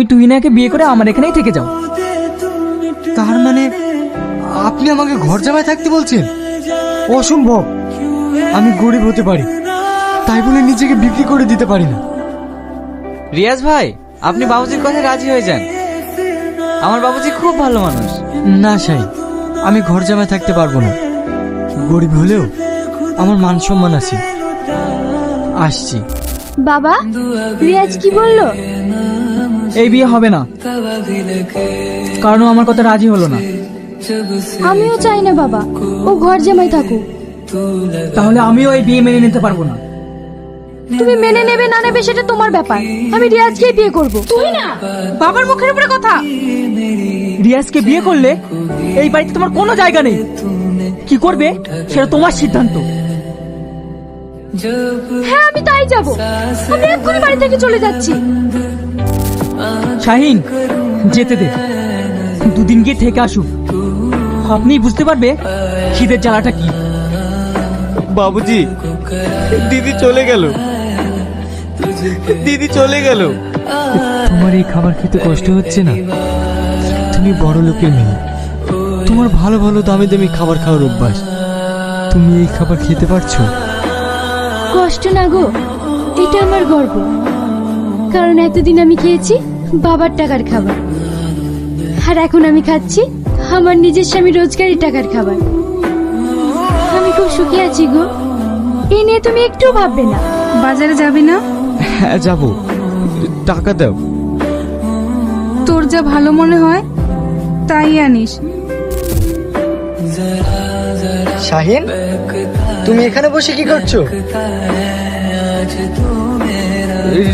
তুমি তুহিনাকে বিয়ে করে আমার এখানেই থেকে যাও। তার মানে আপনি আমাকে ঘর জামাই থাকতে বলছেন? অসম্ভব। আমি গরিব হতে পারি, তাই বলে নিজেকে বিক্রি করে দিতে পারি না। রিয়াজ ভাই, আপনি বাবুজির কথায় রাজি হয়ে যান। আমার বাবুজি খুব ভালো মানুষ। না শাহিন, আমি ঘর জামাই থাকতে পারবো না। গরিব হলেও আমার মান সম্মান আছে। আসছি। বাবা, রিয়াজ কি বললো? এই বিয়ে হবে না, কারণ ও আমার কথা রাজি হলো না। আমিও চাই না বাবা ও ঘর জামাই থাকুক। তাহলে আমিও এই বিয়ে মেনে নিতে পারবো না। তুমি মেনে নেবে না নেবে সেটা তোমার ব্যাপার, আমি রিয়াজকেই বিয়ে করব। তুই না, বাবার মুখের উপরে কথা। রিয়াজকে বিয়ে করলে এই বাড়িতে তোমার কোনো জায়গা নেই। কি করবে সেটা তোমার সিদ্ধান্ত। হ্যাঁ, আমি তাই যাব। আমি এক্ষুনি বাড়ি থেকে চলে যাচ্ছি। শাহিন, যেতে দে, দুদিন গিয়ে থেকে আসুক। আপনি বুঝতে পারবে খিদের জ্বালাটা কি। বাবুজি, দিদি চলে গেল। দিদি চলে গেল। তোমার এই খাবার খেতে কষ্ট হচ্ছে না? তুমি বড় লোকের মেয়ে, তোমার ভালো ভালো দামি দামি খাবার খাওয়ার অভ্যাস। তুমি এই খাবার খেতে পারছো? কষ্ট না গো, এটা আমার গর্ব। কারণ এতদিন আমি খেয়েছি বাবার টাকার খাবার, আর এখন আমি খাচ্ছি আমার নিজের স্বামী রোজগারি টাকার খাবার। আমি খুব সুখী আছি গো, এই নিয়ে তুমি একটু ভাববে না। বাজারে যাবি না? হ্যাঁ যাবো, টাকা দাও। তোর যা ভালো মনে হয় তাই আনিস। শাহিন, তুমি এখানে বসে কি করছো?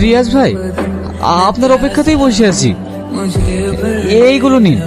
রিয়াজ ভাই, আপনার অপেক্ষাতেই বসে আছি। এইগুলো নিন।